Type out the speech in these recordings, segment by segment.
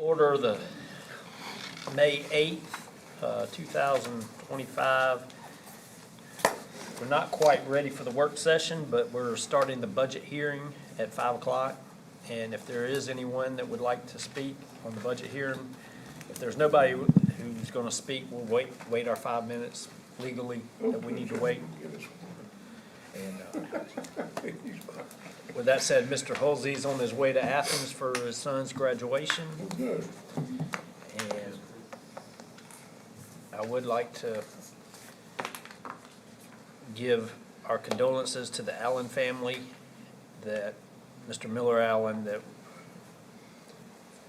order the May 8th, 2025. We're not quite ready for the work session, but we're starting the budget hearing at 5 o'clock. And if there is anyone that would like to speak on the budget hearing, if there's nobody who's going to speak, we'll wait our 5 minutes legally that we need to wait. And with that said, Mr. Hulsey's on his way to Athens for his son's graduation. Good. And I would like to give our condolences to the Allen family, that Mr. Miller Allen, that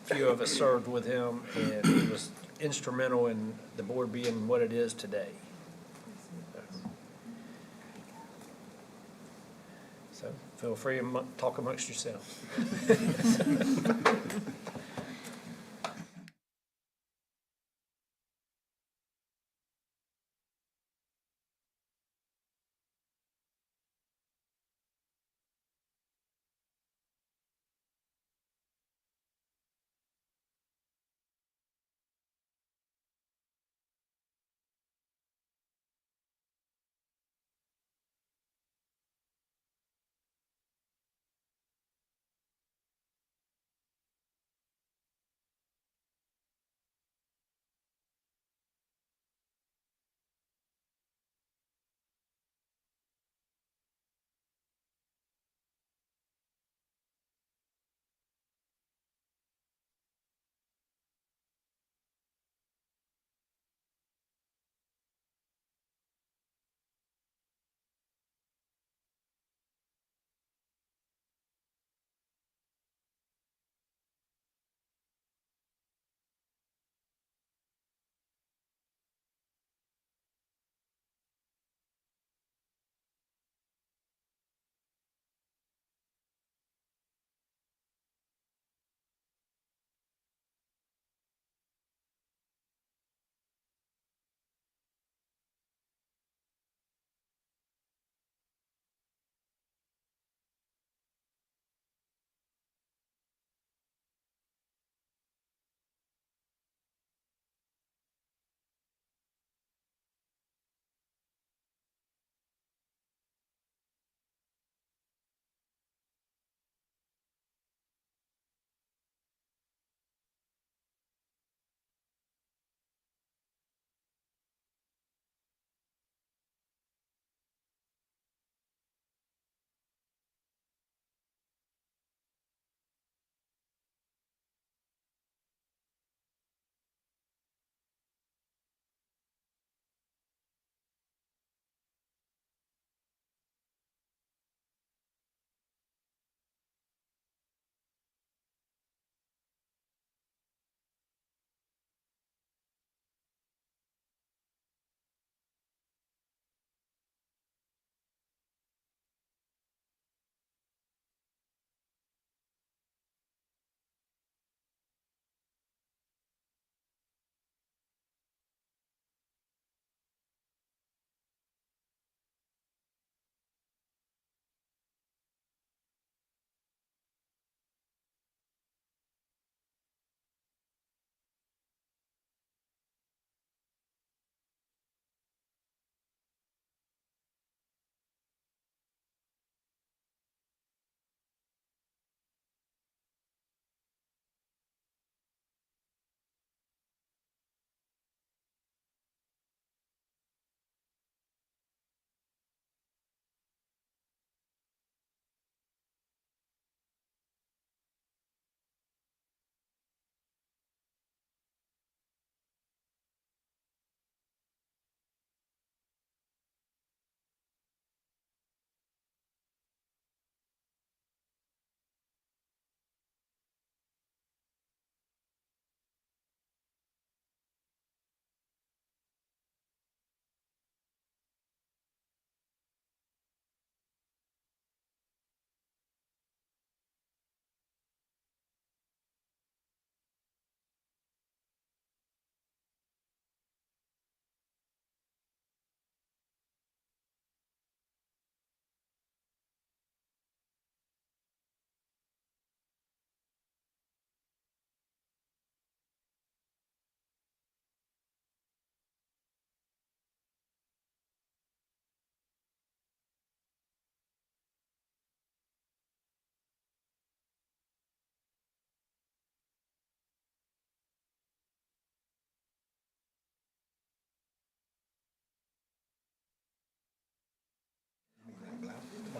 few of us served with him, and he was instrumental in the board being what it is today. So feel free to talk amongst yourselves.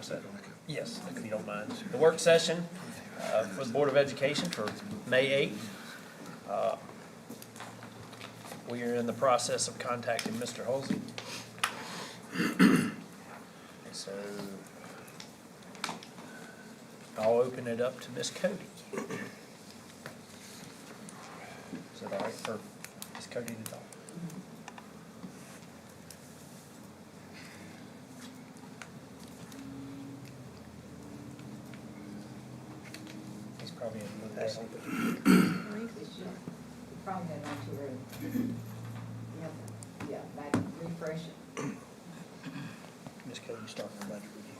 What's that? Yes, if you don't mind. The work session for the Board of Education for May 8th. We are in the process of contacting Mr. Halsey. So I'll open it up to Miss Cody. Is it all right for Miss Cody to talk? He's probably in the middle of something. Probably had on too early. Yeah, back, refresh it. Miss Cody, starting the budget review.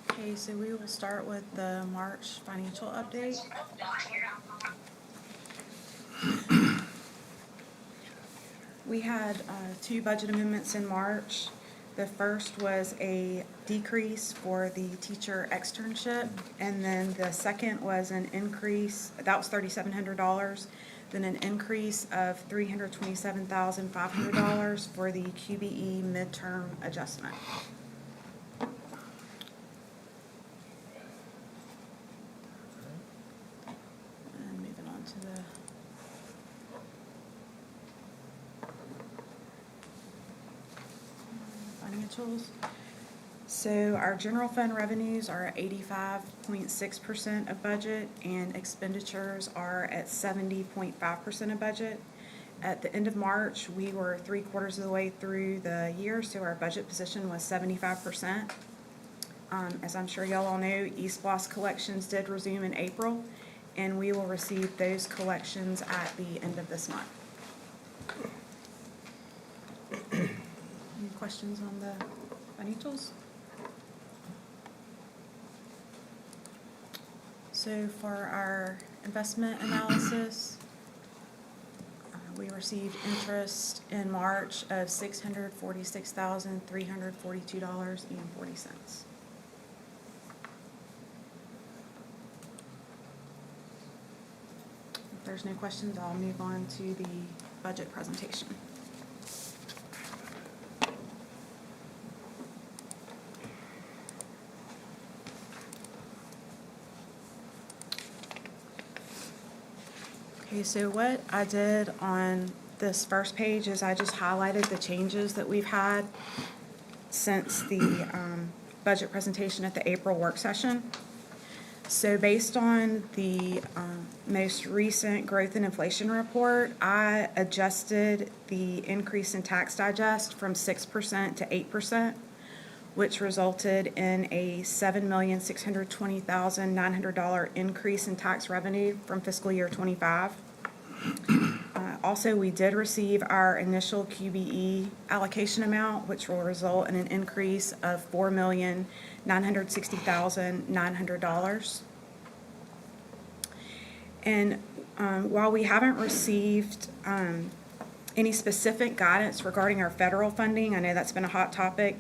Okay, so we will start with the March financial update. We had two budget amendments in March. The first was a decrease for the teacher externship, and then the second was an increase, that was $3,700, then an increase of $327,500 for the QBE midterm adjustment. And moving on to the financials. So our general fund revenues are at 85.6% of budget, and expenditures are at 70.5% of budget. At the end of March, we were 3/4 of the way through the year, so our budget position was 75%. As I'm sure y'all all know, East Bloss collections did resume in April, and we will receive those collections at the end of this month. Any questions on the financials? So for our investment analysis, we received interest in March of $646,342.40. If there's no questions, I'll move on to the budget presentation. Okay, so what I did on this first page is I just highlighted the changes that we've had since the budget presentation at the April work session. So based on the most recent growth and inflation report, I adjusted the increase in tax digest from 6% to 8%, which resulted in a $7,620,900 increase in tax revenue from fiscal year '25. Also, we did receive our initial QBE allocation amount, which will result in an increase of $4,960,900. And while we haven't received any specific guidance regarding our federal funding, I know that's been a hot topic,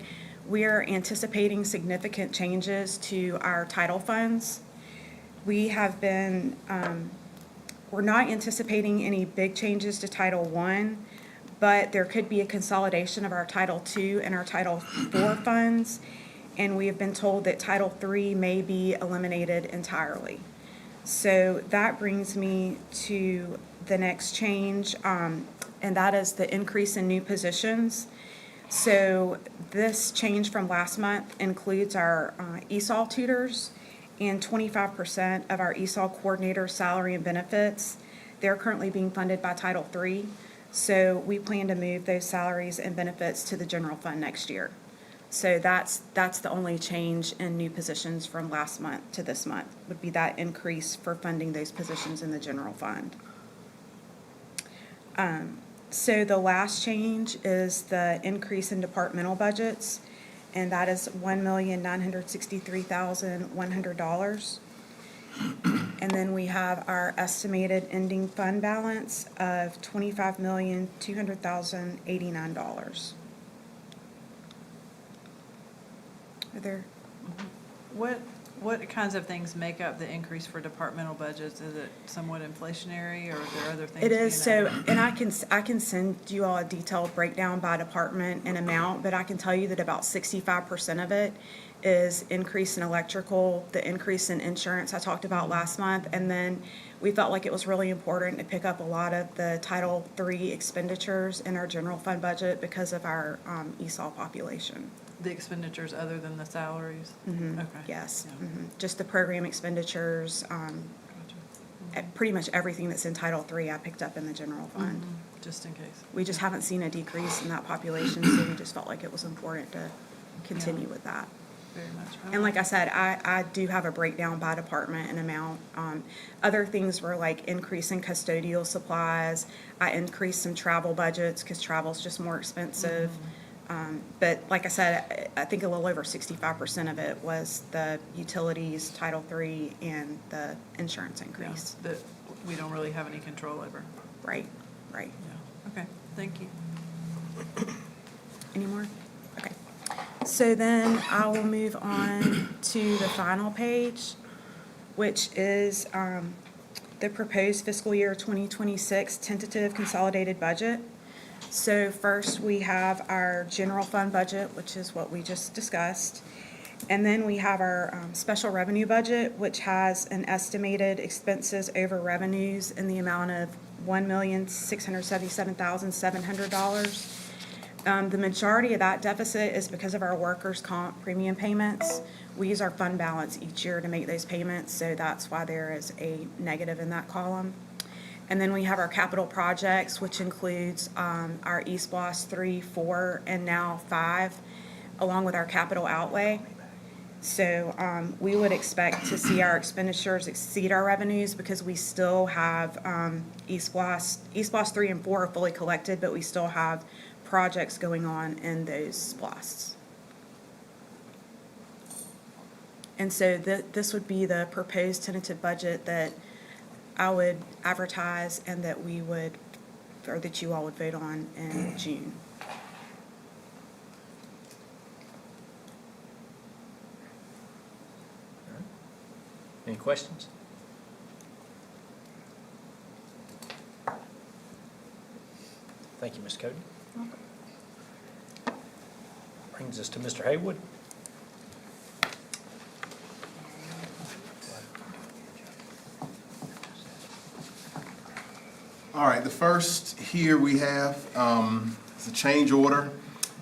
we are anticipating significant changes to our title funds. We have been, we're not anticipating any big changes to Title I, but there could be a consolidation of our Title II and our Title IV funds, and we have been told that Title III may be eliminated entirely. So that brings me to the next change, and that is the increase in new positions. So this change from last month includes our ESOL tutors and 25% of our ESOL coordinator salary and benefits. They're currently being funded by Title III. So we plan to move those salaries and benefits to the general fund next year. So that's the only change in new positions from last month to this month, would be that increase for funding those positions in the general fund. So the last change is the increase in departmental budgets, and that is $1,963,100. And then we have our estimated ending fund balance of $25,200,089. Are there, What kinds of things make up the increase for departmental budgets? Is it somewhat inflationary, or are there other things? It is, being so, added? and I can send you all a detailed breakdown by department and amount, but I can tell you that about 65% of it is increase in electrical, the increase in insurance I talked about last month, and then we felt like it was really important to pick up a lot of the Title III expenditures in our general fund budget because of our ESOL population. The expenditures other than the salaries? Okay. Yes, Yeah. just the program expenditures, Gotcha. pretty much everything that's in Title III I picked up in the general fund. Just in case. We just haven't seen a decrease in that population, so we just felt like it was important to continue with that. Very much. And like I said, I do have a breakdown by department and amount. Other things were like increase in custodial supplies. I increased some travel budgets because travel's just more expensive. But like I said, I think a little over 65% of it was the utilities, Title III, and the insurance Yeah, increase. that we don't really have any control over. Right. Yeah. Okay, thank you. Any more? Okay. So then I will move on to the final page, which is the proposed fiscal year 2026 tentative consolidated budget. So first, we have our general fund budget, which is what we just discussed. And then we have our special revenue budget, which has an estimated expenses over revenues in the amount of $1,677,700. The majority of that deficit is because of our workers' comp premium payments. We use our fund balance each year to make those payments, so that's why there is a negative in that column. And then we have our capital projects, which includes our East Bloss 3, 4, and now 5, along with our capital outlay. So we would expect to see our expenditures exceed our revenues because we still have East Bloss 3 and 4 are fully collected, but we still have projects going on in those splosts. And so this would be the proposed tentative budget that I would advertise and that we would, or that you all would vote on in June. Any questions? Thank you, Ms. Cody. Brings us to Mr. Haywood. All right, the first here we have is a change order,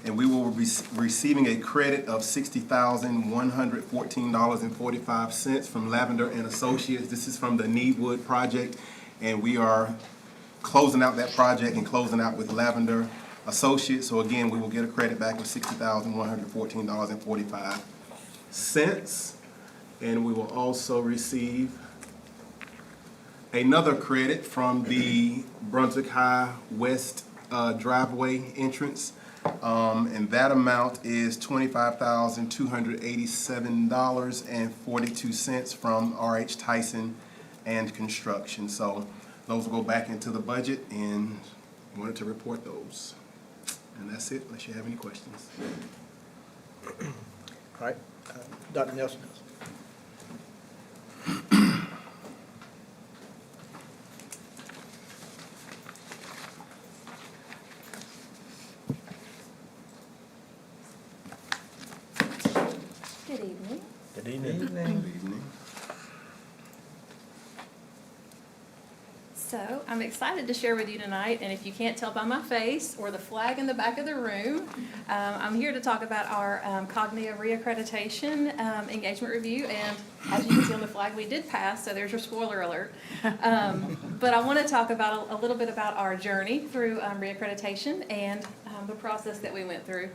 and we will be receiving a credit of $60,114.45 from Lavender and Associates. This is from the Needwood project, and we are closing out that project and closing out with Lavender Associates. So again, we will get a credit back of $60,114.45. And we will also receive another credit from the Brunswick High West driveway entrance. And that amount is $25,287.42 from R.H. Tyson and Construction. So those will go back into the budget, and wanted to report those. And that's it, unless you have any questions. All right, Dr. Nelson. Good evening. Good evening. Good evening. So I'm excited to share with you tonight, and if you can't tell by my face or the flag in the back of the room, I'm here to talk about our Cognia reaccreditation engagement review. And as you can see on the flag, we did pass, so there's your spoiler alert. But I want to talk about a little bit about our journey through reaccreditation and the process that we went through.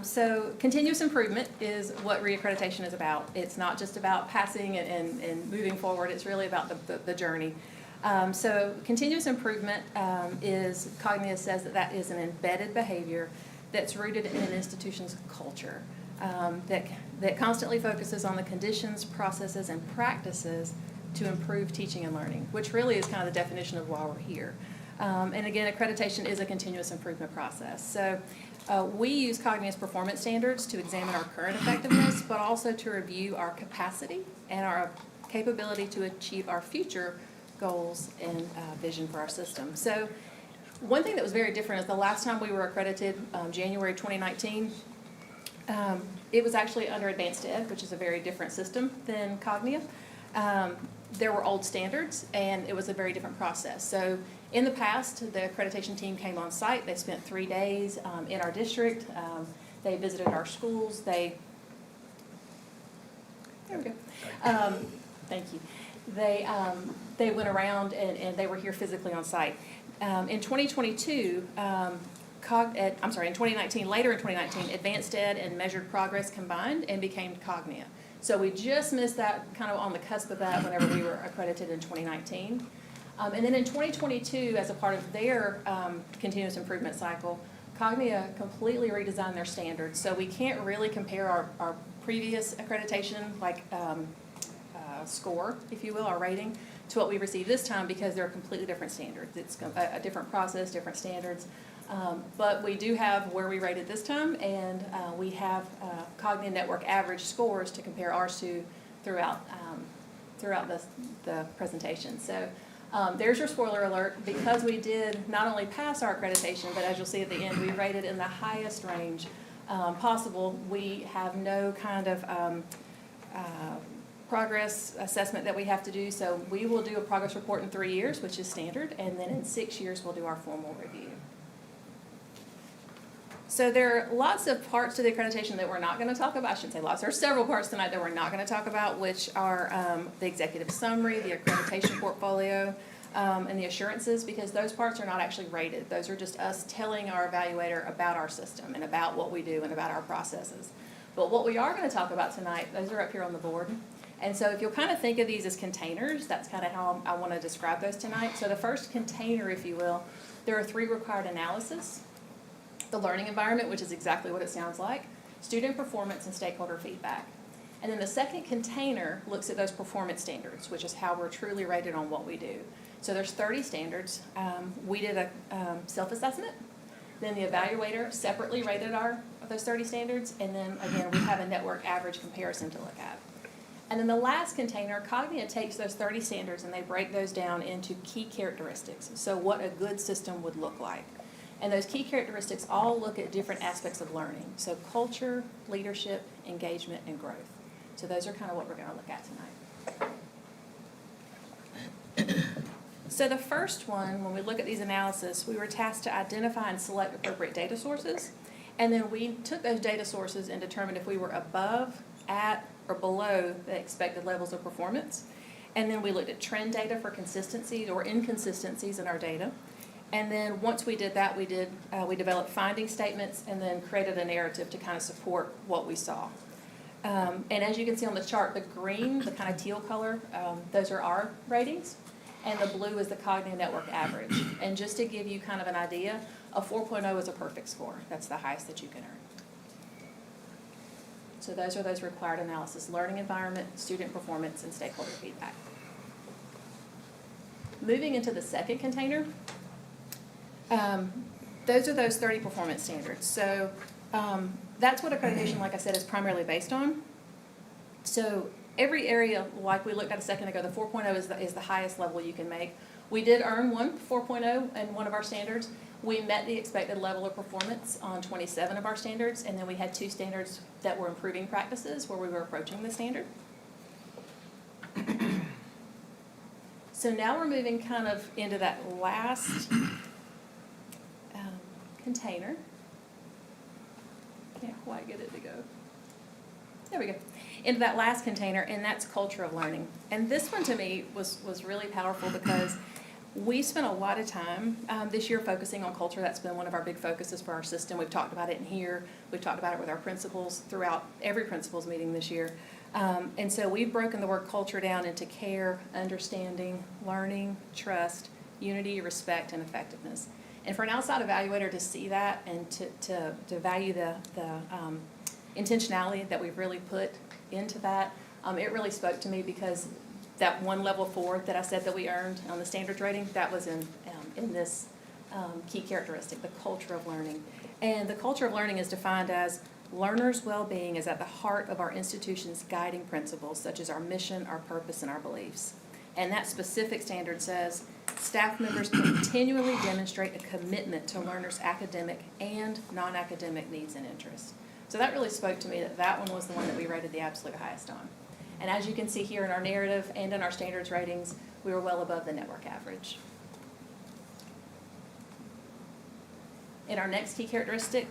So continuous improvement is what reaccreditation is about. It's not just about passing and moving forward. It's really about the journey. So continuous improvement is, Cognia says that is an embedded behavior that's rooted in an institution's culture, that constantly focuses on the conditions, processes, and practices to improve teaching and learning, which really is kind of the definition of why we're here. And again, accreditation is a continuous improvement process. So We use Cognitive performance standards to examine our current effectiveness, but also to review our capacity and our capability to achieve our future goals and vision for our system. So one thing that was very different is the last time we were accredited, January 2019, it was actually under Advanced Ed, which is a very different system than Cognia. There were old standards, and it was a very different process. So in the past, the accreditation team came on site. They spent 3 days in our district. They visited our schools. There we go. Thank you. They went around and they were here physically on site. In 2022, in 2019, later in 2019, Advanced Ed and Measured Progress combined and became Cognia. So we just missed that, kind of on the cusp of that whenever we were accredited in 2019. And then in 2022, as a part of their continuous improvement cycle, Cognia completely redesigned their standards. So we can't really compare our previous accreditation, like score, if you will, our rating, to what we received this time because they're completely different standards. It's a different process, different standards. But we do have where we rated this time, and we have Cognia Network average scores to compare ours to throughout the presentation. So there's your spoiler alert. Because we did not only pass our accreditation, but as you'll see at the end, we rated in the highest range possible. We have no kind of progress assessment that we have to do. So we will do a progress report in 3 years, which is standard, and then in 6 years we'll do our formal review. So there are lots of parts to the accreditation that we're not going to talk about. I shouldn't say lots. There are several parts tonight that we're not going to talk about, which are the executive summary, the accreditation portfolio, and the assurances, because those parts are not actually rated. Those are just us telling our evaluator about our system and about what we do and about our processes. But what we are going to talk about tonight, those are up here on the board. And so if you'll kind of think of these as containers, that's kind of how I want to describe those tonight. So the first container, if you will, there are 3 required analysis. The learning environment, which is exactly what it sounds like, student performance, and stakeholder feedback. And then the second container looks at those performance standards, which is how we're truly rated on what we do. So there's 30 standards. We did a self-assessment. Then the evaluator separately rated those 30 standards. And then, again, we have a network average comparison to look at. And then the last container, Cognia takes those 30 standards and they break those down into key characteristics. So what a good system would look like. And those key characteristics all look at different aspects of learning. So culture, leadership, engagement, and growth. So those are kind of what we're going to look at tonight. So the first one, when we look at these analysis, we were tasked to identify and select appropriate data sources. And then we took those data sources and determined if we were above, at, or below the expected levels of performance. And then we looked at trend data for consistencies or inconsistencies in our data. And then once we did that, we developed finding statements and then created a narrative to kind of support what we saw. And as you can see on the chart, the green, the kind of teal color, those are our ratings. And the blue is the Cognia Network average. And just to give you kind of an idea, a 4.0 is a perfect score. That's the highest that you can earn. So those are those required analysis: learning environment, student performance, and stakeholder feedback. Moving into the second container, those are those 30 performance standards. So that's what accreditation, like I said, is primarily based on. So every area, like we looked at a second ago, the 4.0 is the highest level you can make. We did earn 4.0 in one of our standards. We met the expected level of performance on 27 of our standards, and then we had 2 standards that were improving practices where we were approaching the standard. So now we're moving kind of into that last container. Can't quite get it to go. There we go. Into that last container, and that's culture of learning. And this one to me was really powerful because we spent a lot of time this year focusing on culture. That's been one of our big focuses for our system. We've talked about it in here. We've talked about it with our principals throughout every principals meeting this year. And so we've broken the word culture down into care, understanding, learning, trust, unity, respect, and effectiveness. And for an outside evaluator to see that and to value the intentionality that we've really put into that, it really spoke to me because that 1 level 4 that I said that we earned on the standards rating, that was in this key characteristic, the culture of learning. And the culture of learning is defined as learners' well-being is at the heart of our institution's guiding principles, such as our mission, our purpose, and our beliefs. And that specific standard says staff members continually demonstrate a commitment to learners' academic and non-academic needs and interests. So that really spoke to me that that one was the one that we rated the absolute highest on. And as you can see here in our narrative and in our standards ratings, we were well above the network average. In our next key characteristic,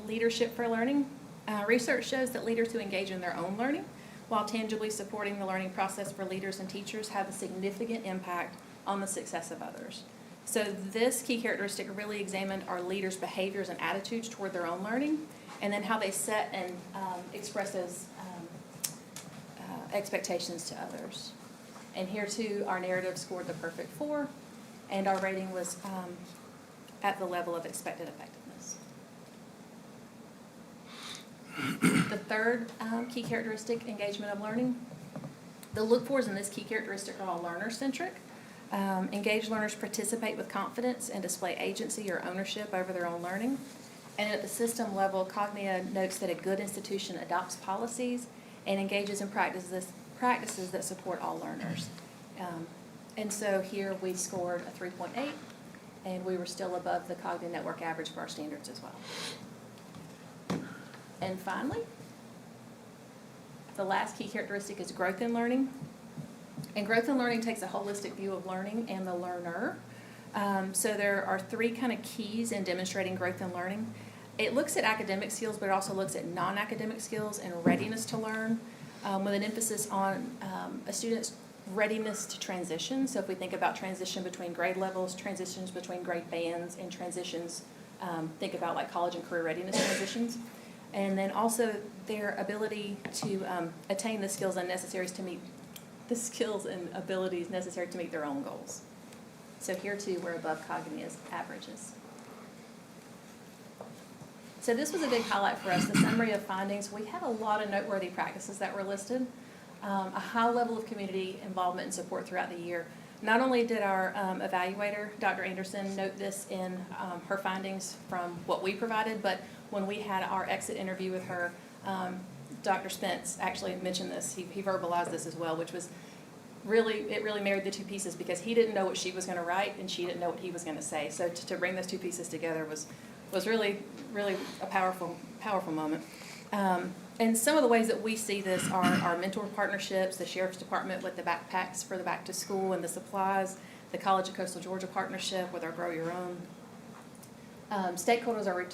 leadership for learning, research shows that leaders who engage in their own learning while tangibly supporting the learning process for leaders and teachers have a significant impact on the success of others. So this key characteristic really examined our leaders' behaviors and attitudes toward their own learning, and then how they set and express those expectations to others. And here too, our narrative scored the perfect 4, and our rating was at the level of expected effectiveness. The third key characteristic, engagement of learning. The look-fors in this key characteristic are all learner-centric. Engaged learners participate with confidence and display agency or ownership over their own learning. And at the system level, Cognia notes that a good institution adopts policies and engages in practices that support all learners. And so here we scored a 3.8, and we were still above the Cognia network average for our standards as well. And finally, the last key characteristic is growth in learning. And growth in learning takes a holistic view of learning and the learner. So there are 3 kind of keys in demonstrating growth in learning. It looks at academic skills, but it also looks at non-academic skills and readiness to learn, with an emphasis on a student's readiness to transition. So if we think about transition between grade levels, transitions between grade bands, and transitions, think about like college and career readiness transitions. And then also their ability to attain the skills and necessaries to meet the skills and abilities necessary to meet their own goals. So here too, we're above Cognia's averages. So this was a big highlight for us, the summary of findings. We had a lot of noteworthy practices that were listed, a high level of community involvement and support throughout the year. Not only did our evaluator, Dr. Anderson, note this in her findings from what we provided, but when we had our exit interview with her, Dr. Spence actually mentioned this. He verbalized this as well, which was it really married the 2 pieces, because he didn't know what she was going to write and she didn't know what he was going to say. So to bring those 2 pieces together was really a powerful moment. And some of the ways that we see this are our mentor partnerships, the Sheriff's Department with the backpacks for the back to school and the supplies, the College of Coastal Georgia partnership with our Grow Your Own. Stakeholders are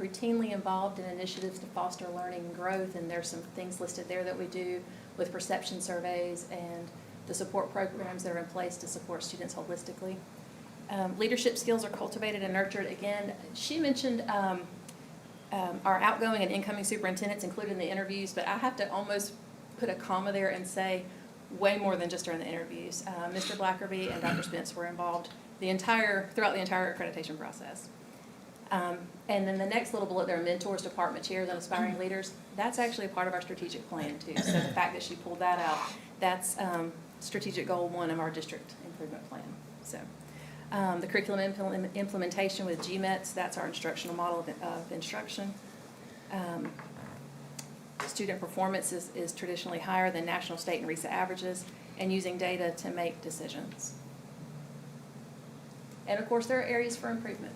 routinely involved in initiatives to foster learning and growth, and there's some things listed there that we do with perception surveys and the support programs that are in place to support students holistically. Leadership skills are cultivated and nurtured. Again, she mentioned our outgoing and incoming superintendents included in the interviews, but I have to almost put a comma there and say way more than just during the interviews. Mr. Blackerby and Dr. Spence were involved throughout the entire accreditation process. And then the next little bullet there, mentors, department chairs, and aspiring leaders, that's actually a part of our strategic plan too. So the fact that she pulled that out, that's strategic goal 1 of our district improvement plan. So the curriculum implementation with GMETs, that's our instructional model of instruction. Student performance is traditionally higher than national, state, and RESA averages, and using data to make decisions. And of course, there are areas for improvement.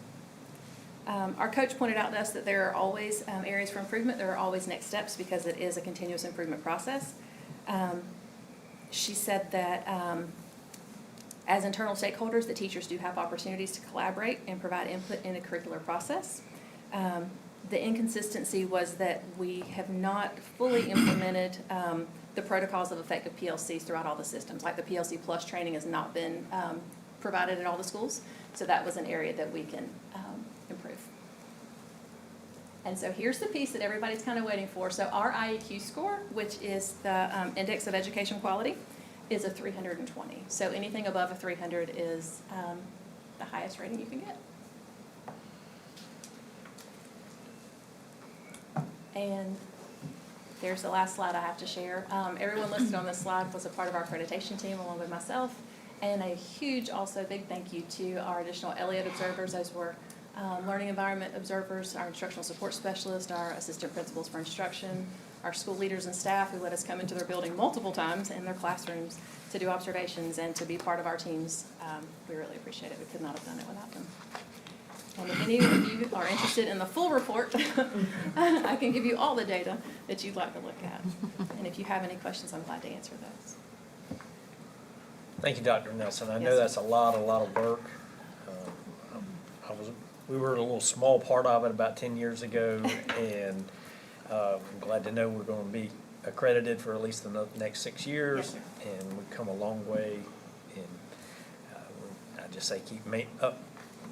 Our coach pointed out to us that there are always areas for improvement. There are always next steps, because it is a continuous improvement process. She said that as internal stakeholders, the teachers do have opportunities to collaborate and provide input in the curricular process. The inconsistency was that we have not fully implemented the protocols of effective PLCs throughout all the systems. Like the PLC Plus training has not been provided at all the schools, so that was an area that we can improve. And so here's the piece that everybody's kind of waiting for. So our IEQ score, which is the Index of Education Quality, is a 320. So anything above a 300 is the highest rating you can get. And there's the last slide I have to share. Everyone listed on this slide was a part of our accreditation team along with myself. And a huge, also big thank you to our additional Elliott observers. Those were learning environment observers, our instructional support specialists, our assistant principals for instruction, our school leaders and staff who let us come into their building multiple times in their classrooms to do observations and to be part of our teams. We really appreciate it. We could not have done it without them. And if any of you are interested in the full report, I can give you all the data that you'd like to look at. And if you have any questions, I'm glad to answer those. Thank you, Dr. Nelson. I know Yes, sir. that's a lot of work. We were a little small part of it about 10 years ago, and I'm glad to know we're going to be accredited for at least the next 6 years. Yes, sir. And we've come a long way, and I just say keep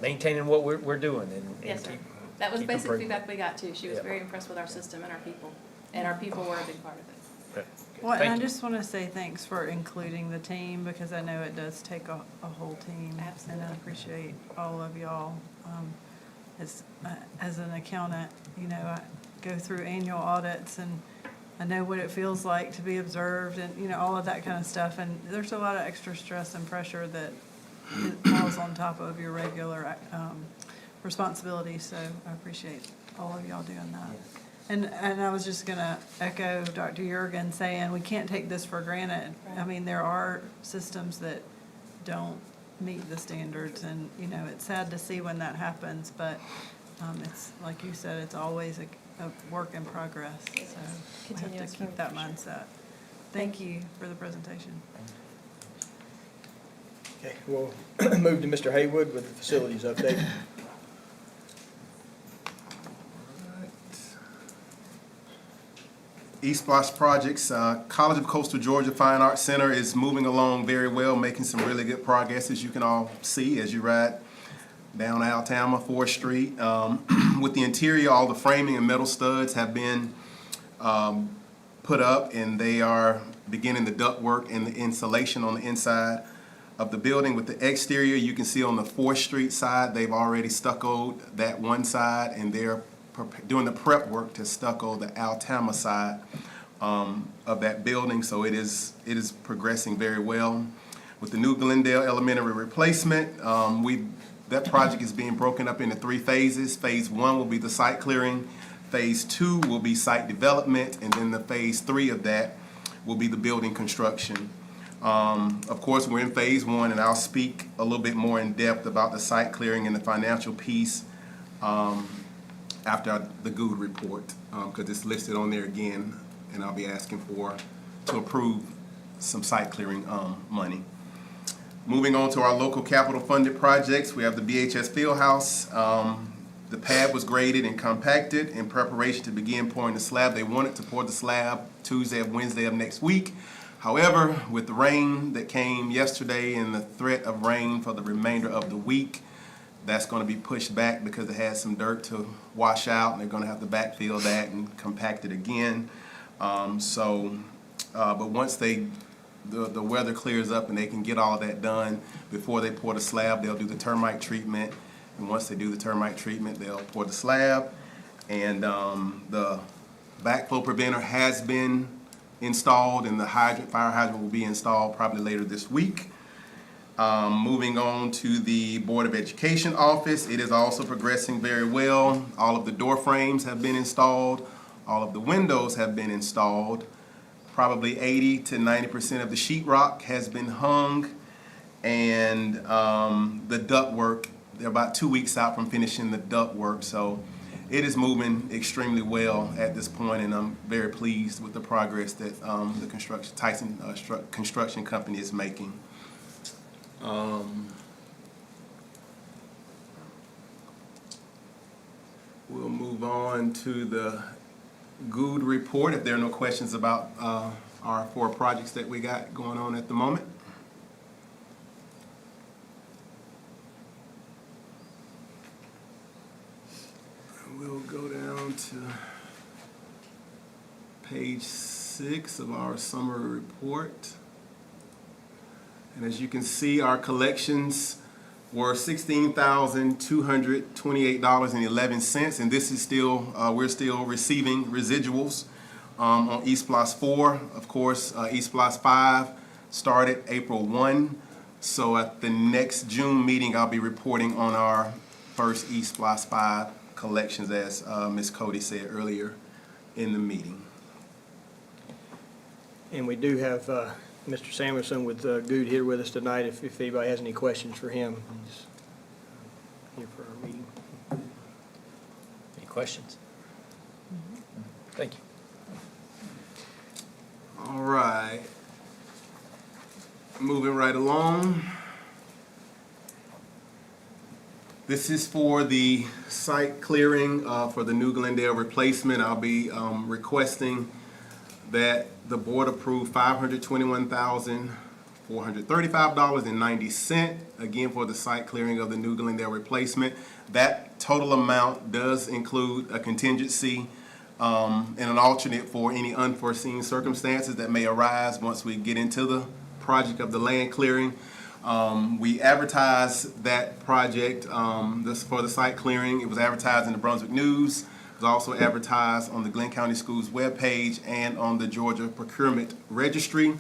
maintaining what we're doing and Yes, sir. keep. That was keep basic improving. feedback we got too. She was Yeah. very impressed with our system and our people. And our people were a big part of it. Okay. Well, and Thank I you. just want to say thanks for including the team, because I know it does take a whole team. Absolutely. And I appreciate all of y'all. As an accountant, I go through annual audits, and I know what it feels like to be observed and, all of that kind of stuff. And there's a lot of extra stress and pressure that falls on top of your regular responsibilities, so I appreciate all of y'all doing that. And I was just gonna echo Dr. Jurgen saying, we can't take this for granted. I mean, there are systems that don't meet the standards, and, it's sad to see when that happens, but it's, like you said, it's always a work in progress, so we have Continuous to keep that improvement, for mindset. Thank you for the presentation. Okay, we'll move to Mr. Haywood with the facilities update. East Splash Projects, College of Coastal Georgia Fine Arts Center is moving along very well, making some really good progress, as you can all see as you ride down Altama, 4th Street. With the interior, all the framing and metal studs have been put up, and they are beginning the ductwork and the insulation on the inside of the building. With the exterior, you can see on the 4th Street side, they've already stuccoed that one side, and they're doing the prep work to stucco the Altama side of that building. So it is progressing very well. With the new Glendale Elementary replacement, that project is being broken up into 3 phases. Phase 1 will be the site clearing. Phase 2 will be site development, and then the phase 3 of that will be the building construction. Of course, we're in phase 1, and I'll speak a little bit more in depth about the site clearing and the financial piece after the GOOD report, because it's listed on there again, and I'll be asking to approve some site clearing money. Moving on to our local capital funded projects, we have the BHS Fieldhouse. The pad was graded and compacted in preparation to begin pouring the slab. They wanted to pour the slab Tuesday or Wednesday of next week. However, with the rain that came yesterday and the threat of rain for the remainder of the week, that's going to be pushed back because it has some dirt to wash out, and they're going to have to backfill that and compact it again. But once the weather clears up and they can get all of that done before they pour the slab, they'll do the termite treatment. And once they do the termite treatment, they'll pour the slab. And the backflow preventer has been installed, and the fire hydrant will be installed probably later this week. Moving on to the Board of Education office, it is also progressing very well. All of the door frames have been installed. All of the windows have been installed. Probably 80 to 90% of the sheetrock has been hung. And the ductwork, they're about 2 weeks out from finishing the ductwork. So it is moving extremely well at this point, and I'm very pleased with the progress that the Tyson Construction Company is making. We'll move on to the GOOD report if there are no questions about our 4 projects that we got going on at the moment. We'll go down to page 6 of our summary report. And as you can see, our collections were $16,228.11, and this is still, we're still receiving residuals on East Plus 4. Of course, East Plus 5 started April 1, so at the next June meeting, I'll be reporting on our first East Splot 5 collections, as Ms. Cody said earlier in the meeting. And we do have Mr. Samuelson with Good here with us tonight. If anybody has any questions for him, he's here for our meeting. Any questions? Thank you. All right. Moving right along. This is for the site clearing for the New Glendale replacement. I'll be requesting that the board approve $521,435.90, again, for the site clearing of the New Glendale replacement. That total amount does include a contingency and an alternate for any unforeseen circumstances that may arise once we get into the project of the land clearing. We advertised that project this for the site clearing. It was advertised in the Brunswick News. It was also advertised on the Glynn County Schools webpage and on the Georgia Procurement Registry.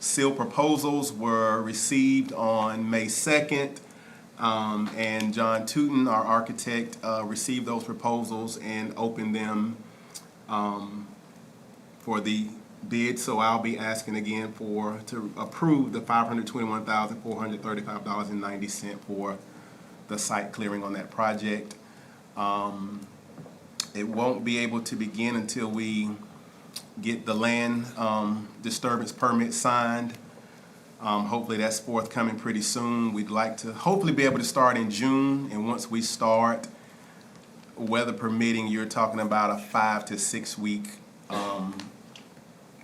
Sealed proposals were received on May 2nd, and John Tootin, our architect, received those proposals and opened them for the bid. So I'll be asking again to approve the $521,435.90 for the site clearing on that project. It won't be able to begin until we get the land disturbance permit signed. Hopefully that's forthcoming pretty soon. We'd like to hopefully be able to start in June, and once we start, weather permitting, you're talking about a 5 to 6 week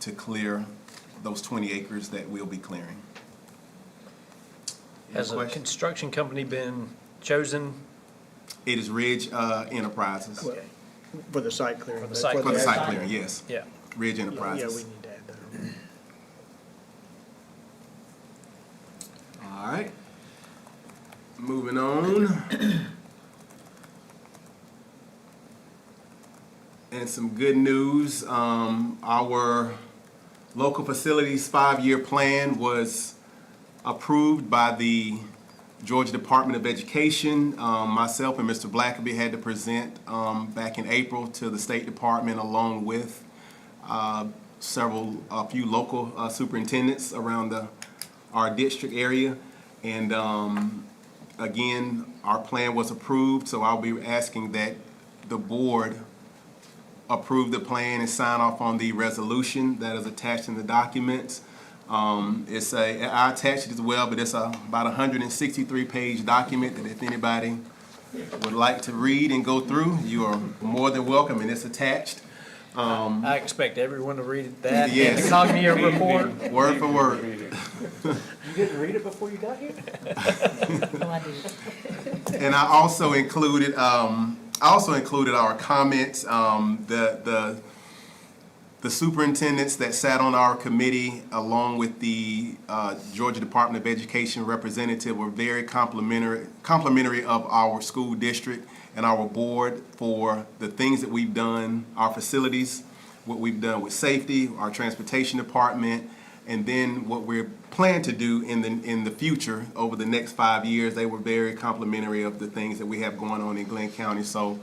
to clear those 20 acres that we'll be clearing. Any Has a questions? construction company been chosen? It is Ridge Enterprises. Well, for the site clearing. For the site For the site advertising. clearing, yes. Yeah. Ridge Yeah, we Enterprises. need to add that on. All right. Moving on. And some good news. Our local facilities 5-year plan was approved by the Georgia Department of Education. Myself and Mr. Blackaby had to present back in April to the State Department, along with a few local superintendents around our district area. And again, our plan was approved, so I'll be asking that the board approve the plan and sign off on the resolution that is attached in the documents. I attached it as well, but it's about 163-page document that if anybody would like to read and go through, you are more than welcome, and it's attached. I expect everyone to read that. Yes. The Cognia report. Word for word. You didn't read it before you got here? And I also included our comments. The superintendents that sat on our committee, along with the Georgia Department of Education representative, were very complimentary of our school district and our board for the things that we've done, our facilities, what we've done with safety, our transportation department, and then what we're planning to do in the future over the next 5 years. They were very complimentary of the things that we have going on in Glynn County. So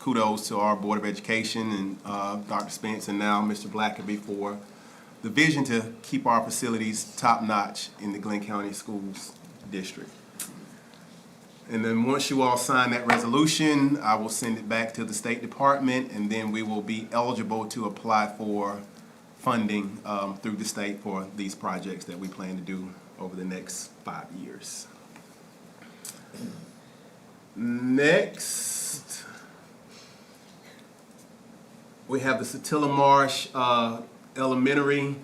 kudos to our Board of Education and Dr. Spence and now Mr. Blackaby for the vision to keep our facilities top-notch in the Glynn County Schools District. And then once you all sign that resolution, I will send it back to the State Department, and then we will be eligible to apply for funding through the state for these projects that we plan to do over the next 5 years. Next, we have the Satilla Marsh Elementary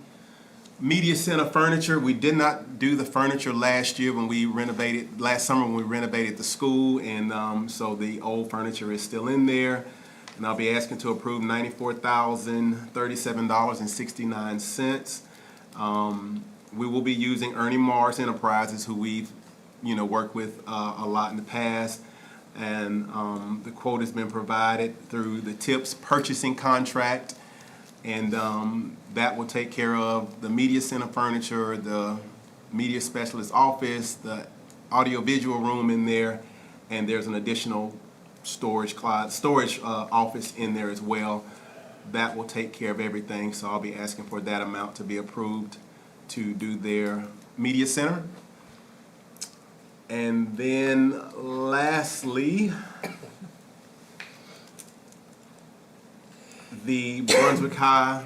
Media Center furniture. We did not do the furniture last summer when we renovated the school, and so the old furniture is still in there. And I'll be asking to approve $94,037.69. We will be using Ernie Mars Enterprises, who we've worked with a lot in the past. And the quote has been provided through the TIPS purchasing contract. And that will take care of the media center furniture, the media specialist office, the audiovisual room in there, and there's an additional storage office in there as well. That will take care of everything, so I'll be asking for that amount to be approved to do their media center. And then lastly, the Brunswick High,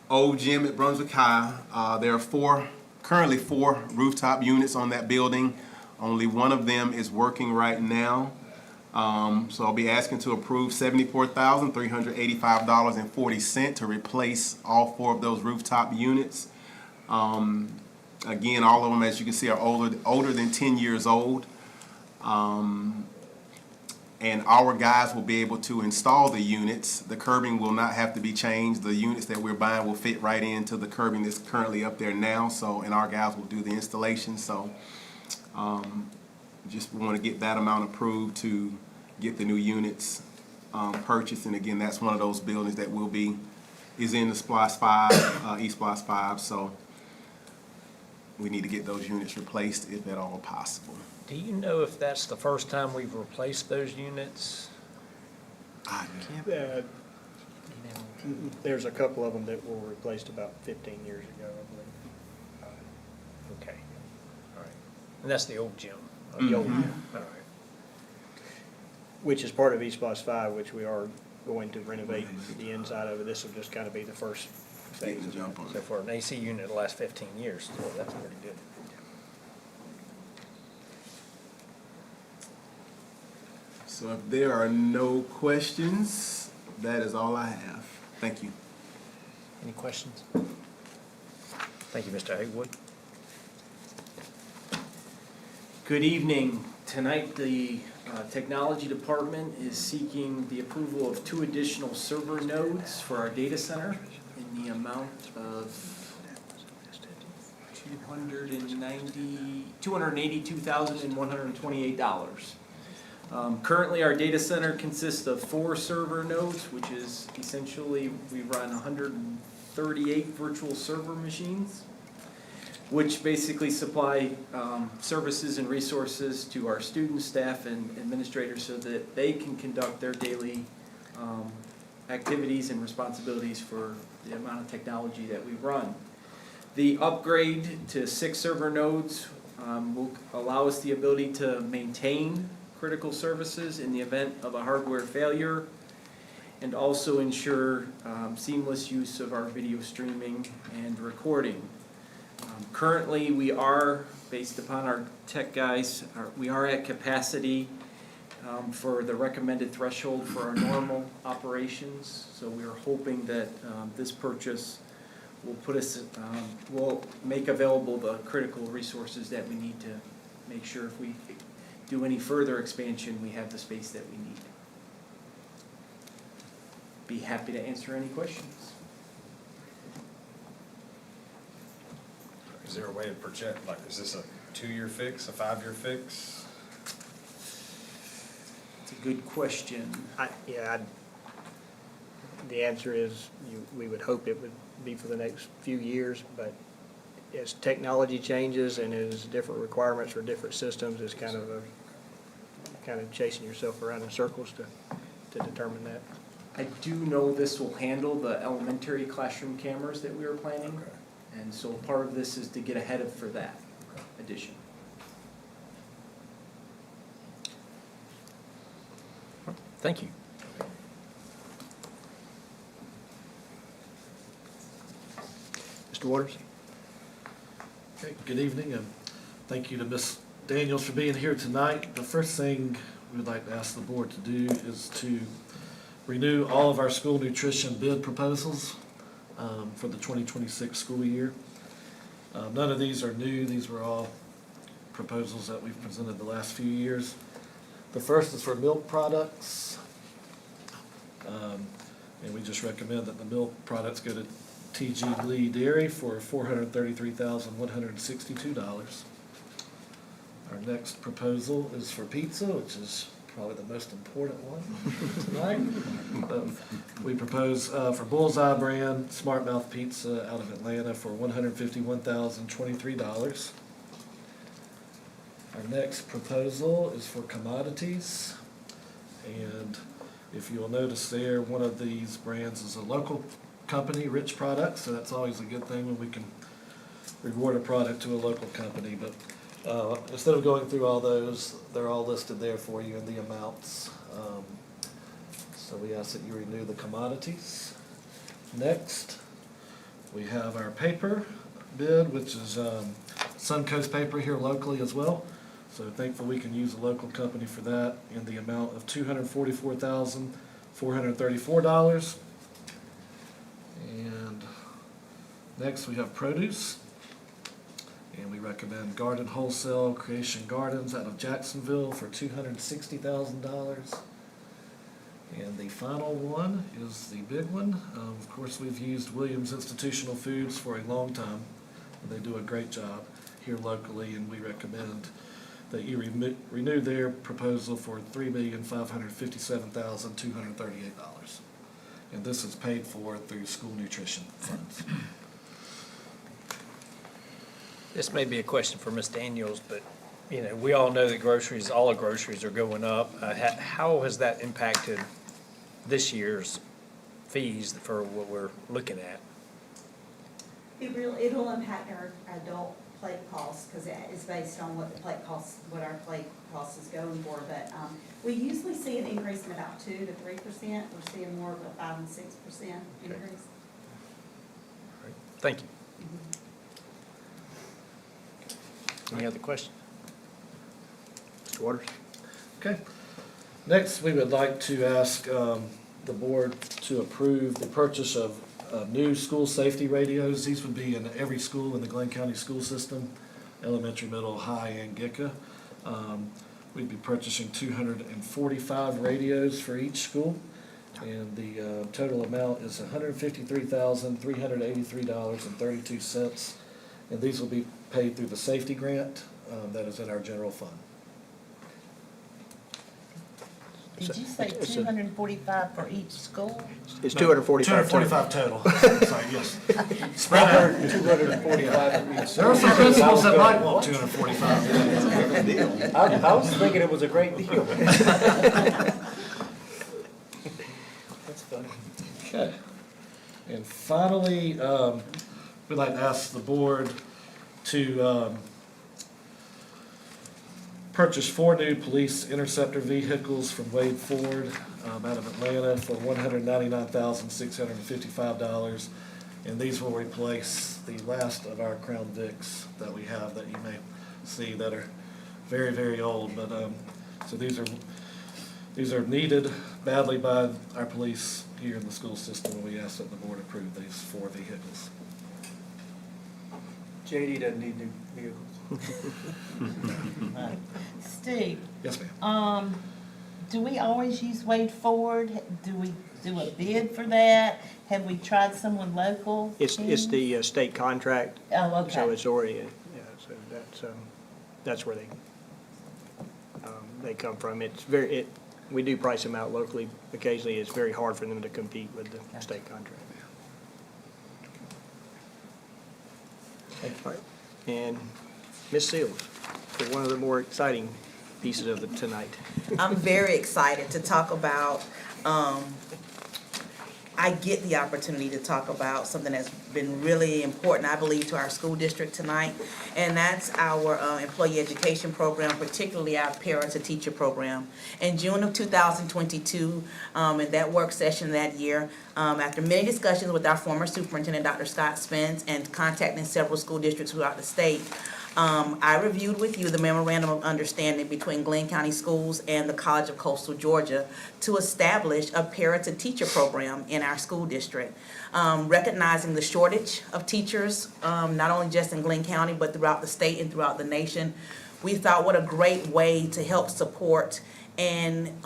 old gym at Brunswick High. There are currently four rooftop units on that building. Only one of them is working right now. So I'll be asking to approve $74,385.40 to replace all four of those rooftop units. Again, all of them, as you can see, are older than 10 years old. And our guys will be able to install the units. The curbing will not have to be changed. The units that we're buying will fit right into the curbing that's currently up there now. So, and our guys will do the installation. So, just want to get that amount approved to get the new units purchased. And again, that's one of those buildings that is in the SPLOST 5, E-SPLOST 5. So, we need to get those units replaced if at all possible. Do you know if that's the first time we've replaced those units? There's a couple of them that were replaced about 15 years ago, I believe. Okay, all right. And that's the old gym? The old All right. Which is part of East 5, which we are going to renovate the inside of it. This will just kind of be the first phase Getting of the jump on So it. for an AC unit that lasts 15 years, still, that's pretty good. So if there are no questions, that is all I have. Thank you. Any questions? Thank you, Mr. Haywood. Good evening. Tonight, the Technology Department is seeking the approval of 2 additional server nodes for our data center in the amount of $282,128. Currently, our data center consists of 4 server nodes, which is essentially, we run 138 virtual server machines, which basically supply services and resources to our students, staff, and administrators so that they can conduct their daily activities and responsibilities for the amount of technology that we run. The upgrade to 6 server nodes will allow us the ability to maintain critical services in the event of a hardware failure, and also ensure seamless use of our video streaming and recording. Currently, we are, based upon our tech guys, we are at capacity for the recommended threshold for our normal operations. So we are hoping that this purchase will will make available the critical resources that we need to make sure if we do any further expansion, we have the space that we need. Be happy to answer any questions. Is there a way to project, like, is this a 2-year fix, a 5-year fix? It's a good question. The answer is, we would hope it would be for the next few years, but as technology changes and as different requirements for different systems, it's kind of chasing yourself around in circles to determine that. I do know this will handle the elementary classroom cameras that we were planning. Okay. And so part of this is to get ahead of for that addition. Thank you. Mr. Waters? Okay, good evening, and thank you to Ms. Daniels for being here tonight. The first thing we would like to ask the board to do is to renew all of our school nutrition bid proposals for the 2026 school year. None of these are new. These were all proposals that we've presented the last few years. The first is for milk products. And we just recommend that the milk products go to T.G. Lee Dairy for $433,162. Our next proposal is for pizza, which is probably the most important one tonight. We propose for Bullseye brand Smart Mouth Pizza out of Atlanta for $151,023. Our next proposal is for commodities. And if you'll notice there, one of these brands is a local company, Rich Products, so that's always a good thing when we can reward a product to a local company. But instead of going through all those, they're all listed there for you in the amounts. So we ask that you renew the commodities. Next, we have our paper bid, which is Suncoast Paper here locally as well. So thankful we can use a local company for that in the amount of $244,434. And next we have produce. And we recommend Garden Wholesale Creation Gardens out of Jacksonville for $260,000. And the final one is the big one. Of course, we've used Williams Institutional Foods for a long time. And they do a great job here locally, and we recommend that you renew their proposal for $3,557,238. And this is paid for through school nutrition funds. This may be a question for Ms. Daniels, but, you know, we all know that groceries, all the groceries are going up. How has that impacted this year's fees for what we're looking at? It'll impact our adult plate costs, because it's based on what the plate costs, what our plate cost is going for, but, we usually see an increase in about 2 to 3%. We're seeing more of a 5 and 6% increase. Thank you. Any other questions? Mr. Waters? Okay. Next, we would like to ask the board to approve the purchase of new school safety radios. These would be in every school in the Glynn County school system, elementary, middle, high, and GICA. We'd be purchasing 245 radios for each school, and the total amount is $153,383.32. And these will be paid through the safety grant that is in our general fund. Did you say 245 for each school? It's 245. 245 total. Sorry, yes. Spread out. 245. There are some principals that might want 245. I was thinking it was a great deal. That's funny. Okay. And finally, we'd like to ask the board to purchase 4 new police interceptor vehicles from Wade Ford out of Atlanta for $199,655. And these will replace the last of our Crown Vics that we have that you may see that are very, very old. But so these are needed badly by our police here in the school system, and we ask that the board approve these 4 vehicles. JD doesn't need new vehicles. Steve, Yes, ma'am. do we always use Wade Ford? Do we do a bid for that? Have we tried someone local? It's the state contract, Oh, okay. so it's already, yeah, so that's where they come from. It's we do price them out locally. Occasionally, it's very hard for them to compete with the state contract. All right. And Ms. Seals, for one of the more exciting pieces of tonight. I'm very excited to talk about, I get the opportunity to talk about something that's been really important, I believe, to our school district tonight, and that's our employee education program, particularly our parent-to-teacher program. In June of 2022, in that work session that year, after many discussions with our former superintendent, Dr. Scott Spence, and contacting several school districts throughout the state, I reviewed with you the memorandum of understanding between Glynn County Schools and the College of Coastal Georgia to establish a parent-to-teacher program in our school district, recognizing the shortage of teachers, not only just in Glynn County, but throughout the state and throughout the nation. We thought what a great way to help support and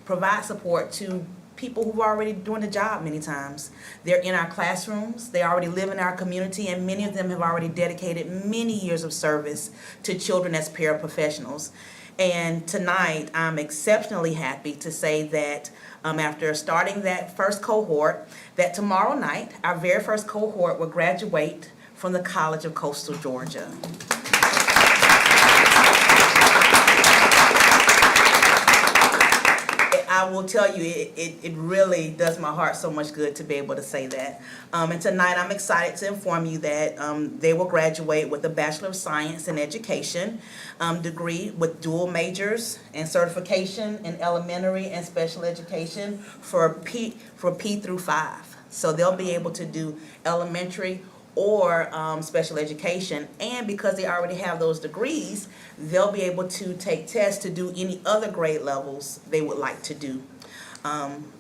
provide support to people who are already doing the job many times. They're in our classrooms, they already live in our community, and many of them have already dedicated many years of service to children as paraprofessionals. And tonight, I'm exceptionally happy to say that after starting that first cohort, that tomorrow night, our very first cohort will graduate from the College of Coastal Georgia. I will tell you, it really does my heart so much good to be able to say that. And tonight, I'm excited to inform you that they will graduate with a Bachelor of Science in Education degree with dual majors and certification in elementary and special education for P through 5. So they'll be able to do elementary or special education, and because they already have those degrees, they'll be able to take tests to do any other grade levels they would like to do.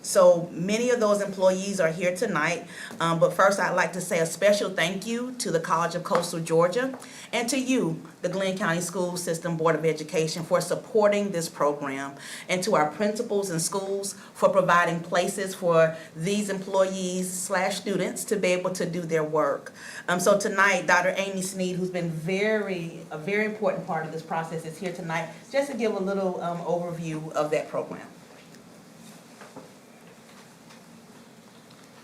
So many of those employees are here tonight, but first I'd like to say a special thank you to the College of Coastal Georgia and to you, the Glynn County School System Board of Education, for supporting this program, and to our principals and schools for providing places for these employees/students to be able to do their work. So tonight, Dr. Amy Sneed, who's been a very important part of this process, is here tonight just to give a little overview of that program.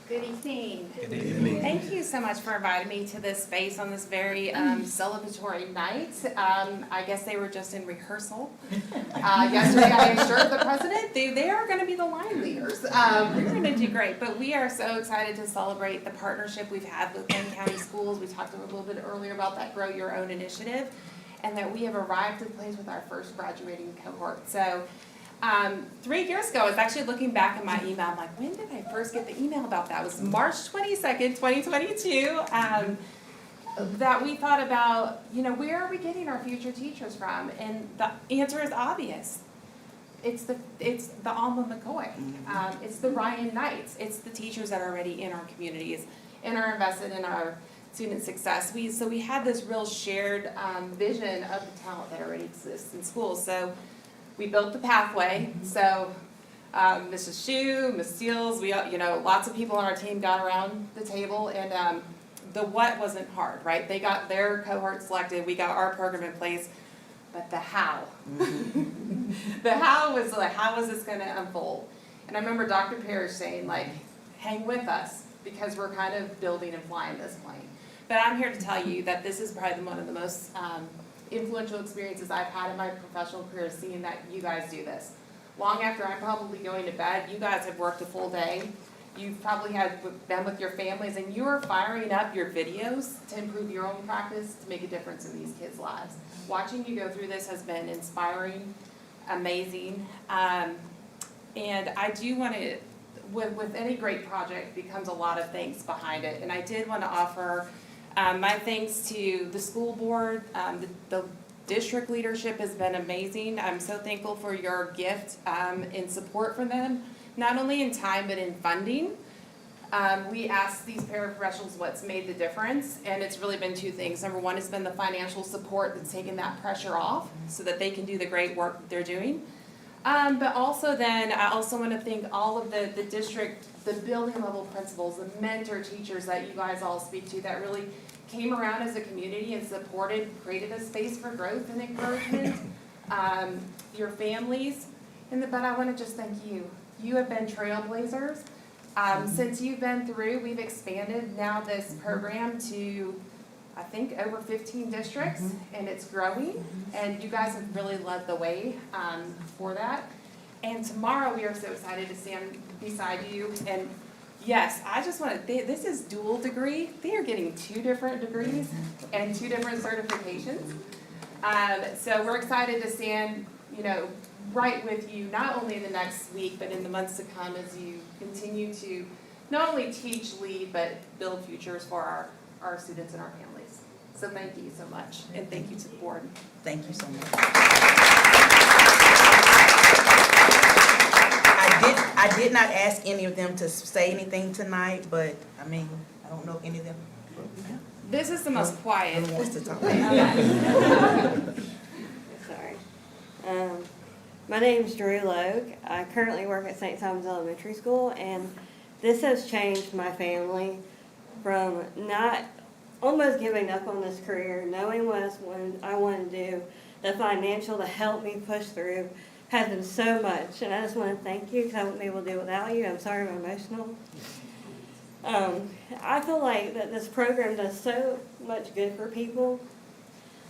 Good evening. Good evening. Thank you so much for inviting me to this space on this very celebratory night. I guess they were just in rehearsal. Yesterday I assured the president they are going to be the line leaders. We're going to do great, but we are so excited to celebrate the partnership we've had with Glynn County Schools. We talked a little bit earlier about that Grow Your Own initiative, and that we have arrived at place with our first graduating cohort. So 3 years ago, I was actually looking back in my email. I'm like, when did I first get the email about that? It was March 22nd, 2022, that we thought about, where are we getting our future teachers from? And the answer is obvious. It's the Alma McCoy. It's the Ryan Knights. It's the teachers that are already in our communities and are invested in our student success. So we had this real shared vision of the talent that already exists in schools. So we built the pathway. So Mrs. Shue, Ms. Steele, lots of people on our team got around the table, and the what wasn't hard, right? They got their cohort selected, we got our program in place, but the how. The how was like, how is this gonna unfold? And I remember Dr. Parrish saying, like, hang with us, because we're kind of building and flying this plane. But I'm here to tell you that this is probably one of the most influential experiences I've had in my professional career, seeing that you guys do this. Long after I'm probably going to bed, you guys have worked a full day. You've probably been with your families, and you are firing up your videos to improve your own practice, to make a difference in these kids' lives. Watching you go through this has been inspiring, amazing, and I do want to, with any great project, becomes a lot of things behind it, and I did want to offer my thanks to the school board. The district leadership has been amazing. I'm so thankful for your gift in support for them, not only in time but in funding. We asked these paraprofessionals what's made the difference, and it's really been two things. Number one has been the financial support that's taken that pressure off so that they can do the great work that they're doing. But also then, I also want to thank all of the district, the building level principals, the mentor teachers that you guys all speak to, that really came around as a community and supported, created a space for growth and encouragement, your families, but I want to just thank you. You have been trailblazers. Since you've been through, we've expanded now this program to, I think, over 15 districts, and it's growing, and you guys have really led the way for that. And tomorrow we are so excited to stand beside you, and yes, I just want to, this is dual degree. They are getting 2 different degrees and 2 different certifications. So we're excited to stand, right with you, not only in the next week, but in the months to come as you continue to not only teach, lead, but build futures for our students and our families. So thank you so much, and thank you to the board. Thank you so much. I did not ask any of them to say anything tonight, but I don't know if any of them. This is the most quiet. Wants to talk. Sorry. My name's Drew Logue. I currently work at St. Thomas Elementary School, and this has changed my family from not almost giving up on this career, knowing what I want to do, the financial to help me push through has been so much, and I just want to thank you because I wouldn't be able to do it without you. I'm sorry I'm emotional. I feel like that this program does so much good for people.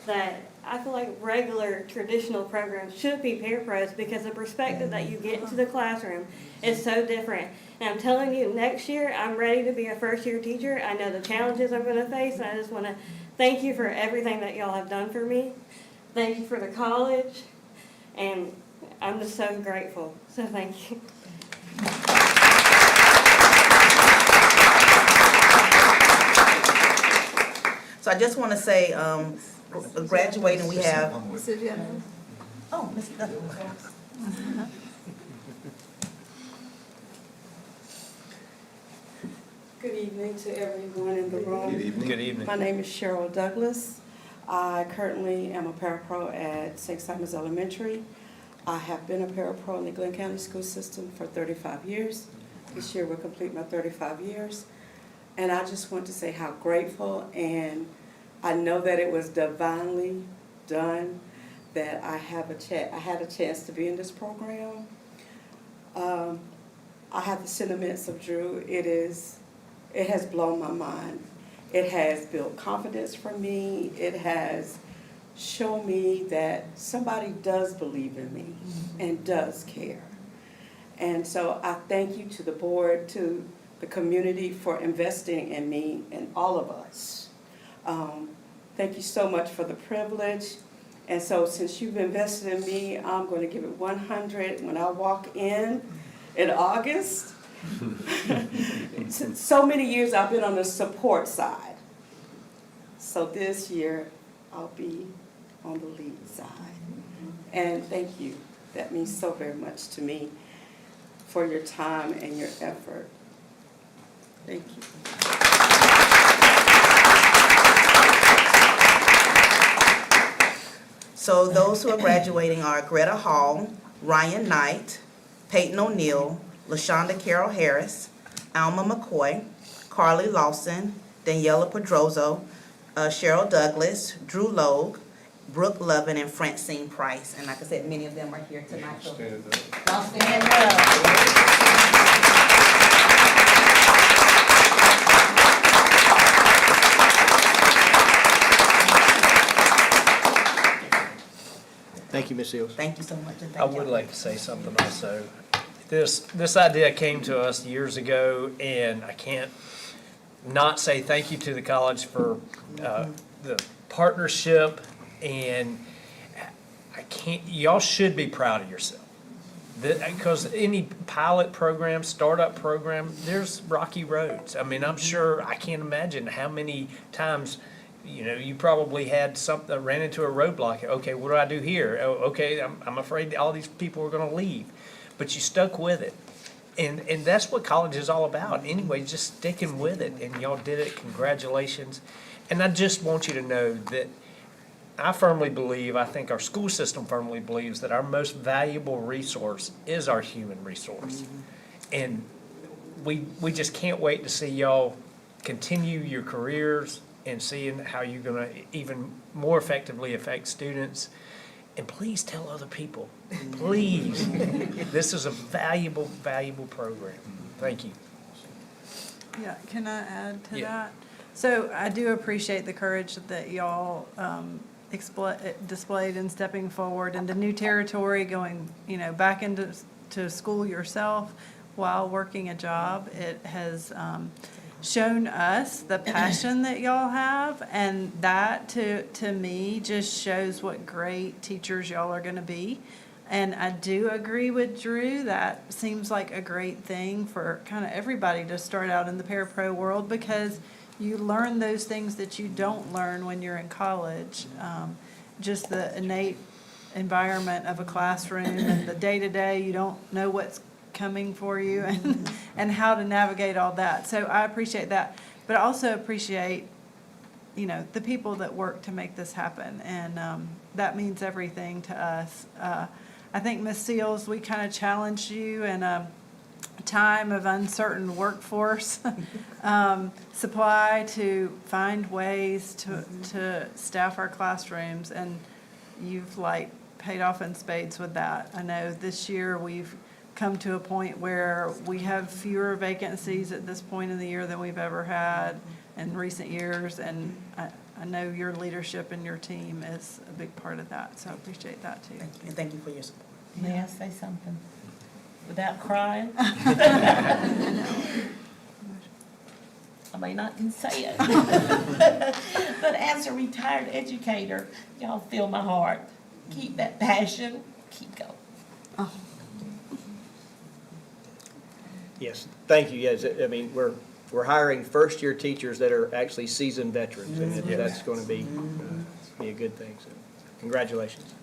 that I feel like regular traditional programs should be parapros because the perspective that you get into the classroom is so different. And I'm telling you, next year, I'm ready to be a first-year teacher. I know the challenges I'm going to face, and I just want to thank you for everything that y'all have done for me. Thank you for the college, and I'm just so grateful. So thank you. So I just want to say, graduating, we have, Mr. Jennings. oh, Ms. Douglas. Good evening to everyone in the room. Good evening. Good evening. My name is Cheryl Douglas. I currently am a parapro at St. Simon's Elementary. I have been a parapro in the Glynn County School System for 35 years. This year will complete my 35 years. And I just want to say how grateful, and I know that it was divinely done that I had a chance to be in this program. I have the sentiments of Drew. It has blown my mind. It has built confidence for me. It has shown me that somebody does believe in me and does care. And so I thank you to the board, to the community for investing in me and all of us. Thank you so much for the privilege. And so since you've invested in me, I'm going to give it 100 when I walk in August. So many years I've been on the support side. So this year I'll be on the lead side. And thank you. That means so very much to me for your time and your effort. Thank you. So those who are graduating are Greta Hall, Ryan Knight, Peyton O'Neill, LaShonda Carroll Harris, Alma McCoy, Carly Lawson, Daniela Pedrozo, Cheryl Douglas, Drew Logue, Brooke Lovin, and Francine Price. And like I said, many of them are here tonight. So y'all stand up. Thank you, Ms. Seals. Thank you so much. And thank I would y'all. like to say something also. This idea came to us years ago, and I can't not say thank you to the college for the partnership, and y'all should be proud of yourself. Because any pilot program, startup program, there's rocky roads. I mean, I'm sure, I can't imagine how many times, you probably had ran into a roadblock. Okay, what do I do here? Oh, okay, I'm afraid all these people are gonna leave. But you stuck with it. And that's what college is all about. Anyway, just sticking with it, and y'all did it. Congratulations. And I just want you to know that I firmly believe, I think our school system firmly believes that our most valuable resource is our human resource. And we just can't wait to see y'all continue your careers and seeing how you're gonna even more effectively affect students. And please tell other people, please. This is a valuable, valuable program. Thank you. Yeah, can I add to Yeah. that? So I do appreciate the courage that y'all displayed in stepping forward into new territory, going, back into school yourself while working a job. It has shown us the passion that y'all have, and that to me just shows what great teachers y'all are going to be. And I do agree with Drew, that seems like a great thing for kind of everybody to start out in the parapro world, because you learn those things that you don't learn when you're in college. Just the innate environment of a classroom and the day-to-day, you don't know what's coming for you and how to navigate all that. So I appreciate that. But I also appreciate, the people that work to make this happen. And that means everything to us. I think, Ms. Seals, we kind of challenged you in a time of uncertain workforce supply to find ways to staff our classrooms, and you've paid off in spades with that. I know this year we've come to a point where we have fewer vacancies at this point in the year than we've ever had in recent years, and I know your leadership and your team is a big part of that, so I appreciate that too. Thank you, and thank you for your support. May I say something without crying? I may not can say it. But as a retired educator, y'all feel my heart. Keep that passion, keep going. Yes, thank you, yes, I mean, we're hiring first-year teachers that are actually seasoned veterans, and that's going to be a good thing, so congratulations.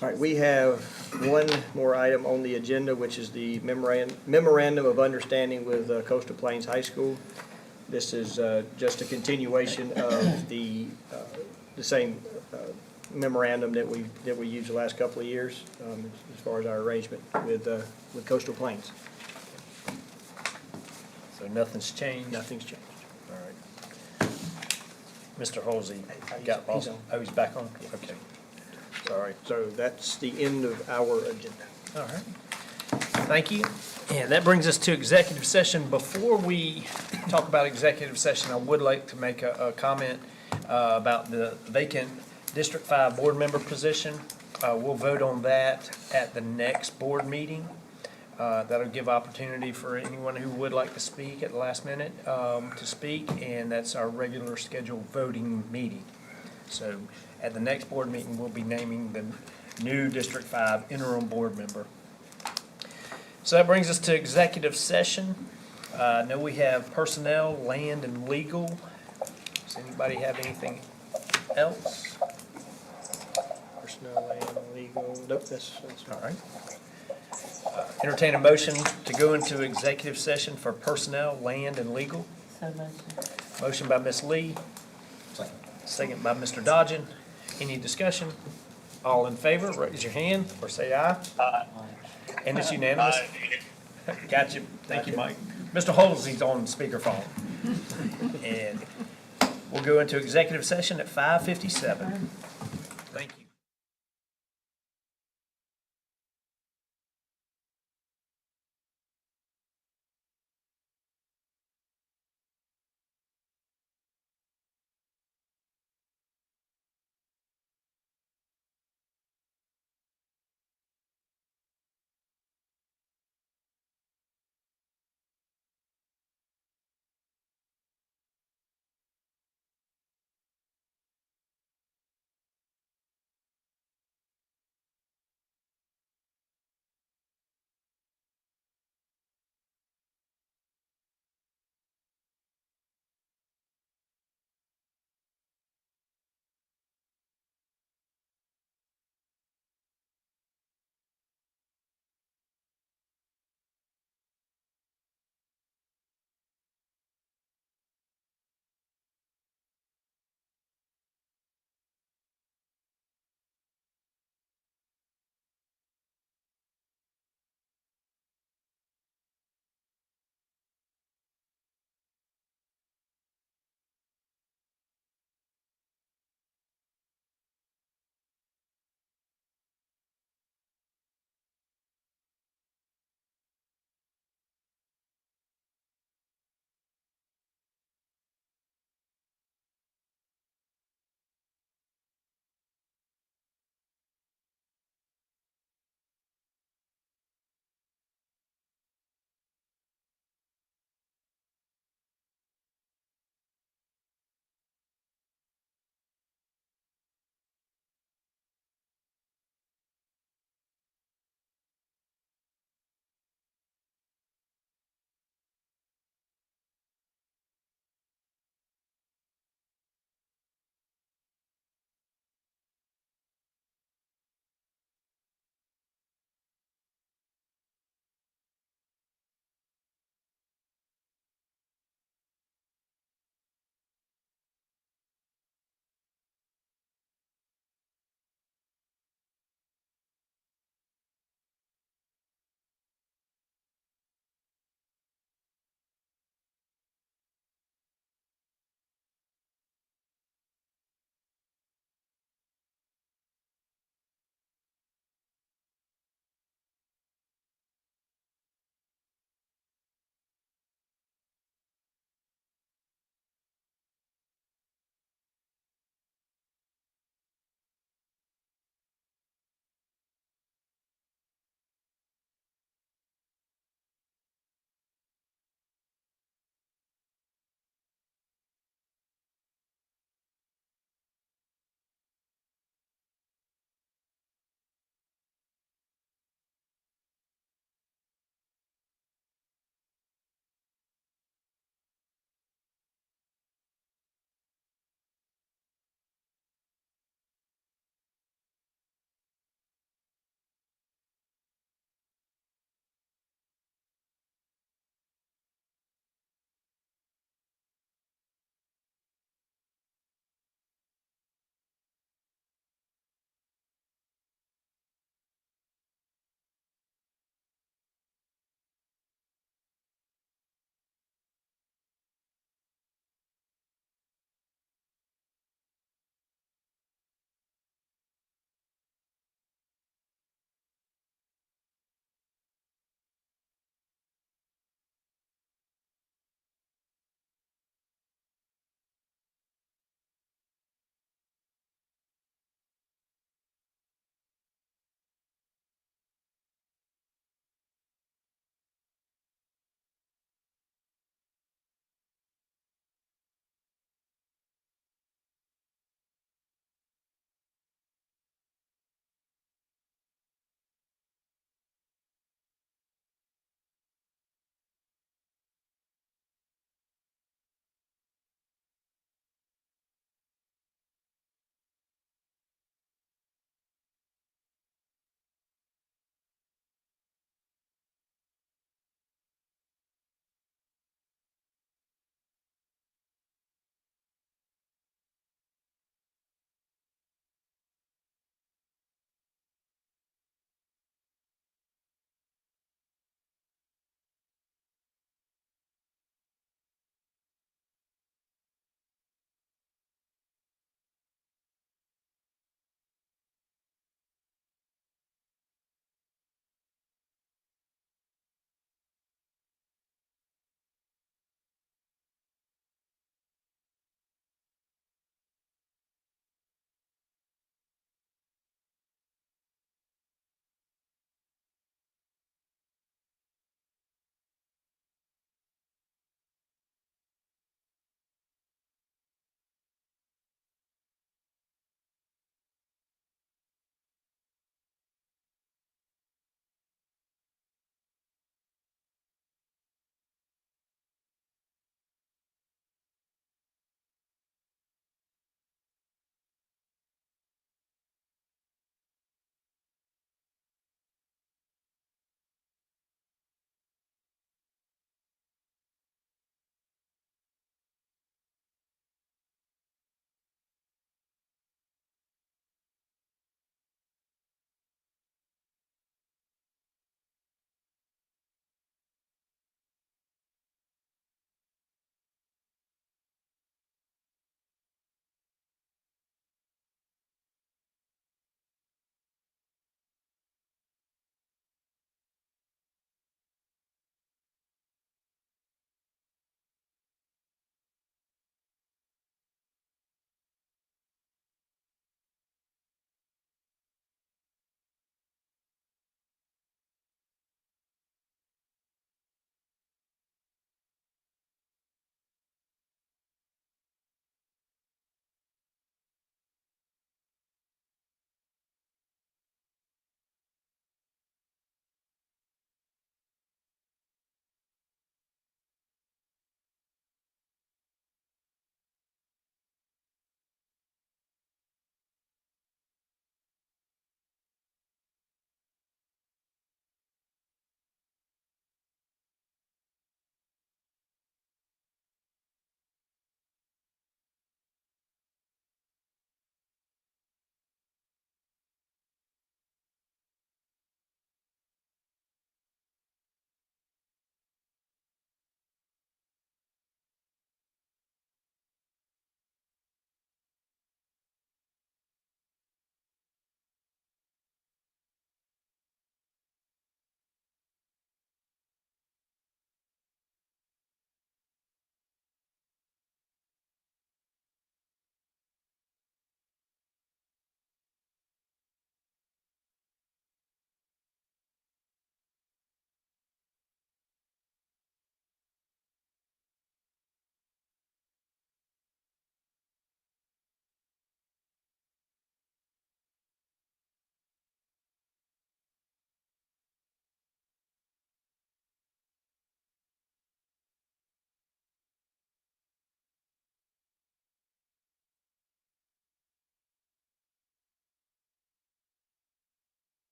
All right, we have one more item on the agenda, which is the memorandum of understanding with Coastal Plains High School. This is just a continuation of the same memorandum that we used the last couple of years as far as our arrangement with Coastal Plains. So nothing's changed? Nothing's changed. All right. Mr. Halsey got He's lost. on. Oh, he's back on? Okay. Sorry. So that's the end of our agenda. All right. Thank you. And that brings us to executive session. Before we talk about executive session, I would like to make a comment about the vacant District 5 board member position. We'll vote on that at the next board meeting. That'll give opportunity for anyone who would like to speak at the last minute to speak, and that's our regular scheduled voting meeting. So at the next board meeting, we'll be naming the new District 5 interim board member. So that brings us to executive session. I know we have personnel, land, and legal. Does anybody have anything else? Personnel, land, legal, nope, that's All right. Entertain a motion to go into executive session for personnel, land, and legal. So much. Motion by Ms. Lee. Second by Mr. Dodgen. Any discussion? All in favor, raise your hand or say aye. Aye. And it's unanimous. Got you. Thank you, Mike. Mr. Halsey's on speakerphone. And we'll go into executive session at 5:57.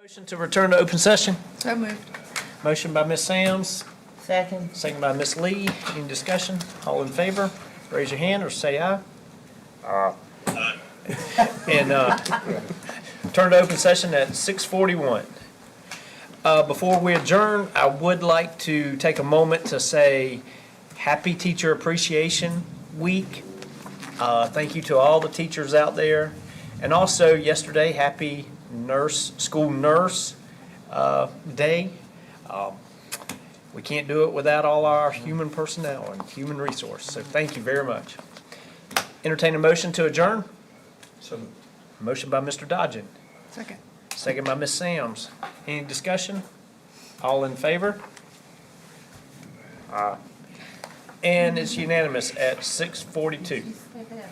Motion to return to open session. So moved. Motion by Ms. Sams, Second. second by Ms. Lee. Any discussion? All in favor, raise your hand or say aye. And turn to open session at 6:41. Before we adjourn, I would like to take a moment to say Happy Teacher Appreciation Week. Thank you to all the teachers out there. And also yesterday, Happy School Nurse Day. We can't do it without all our human personnel and human resource, so thank you very much. Entertain a motion to adjourn? So Motion by Mr. Dodgen, Second. second by Ms. Sams. Any discussion? All in favor? And it's unanimous at 6:42. Stay there.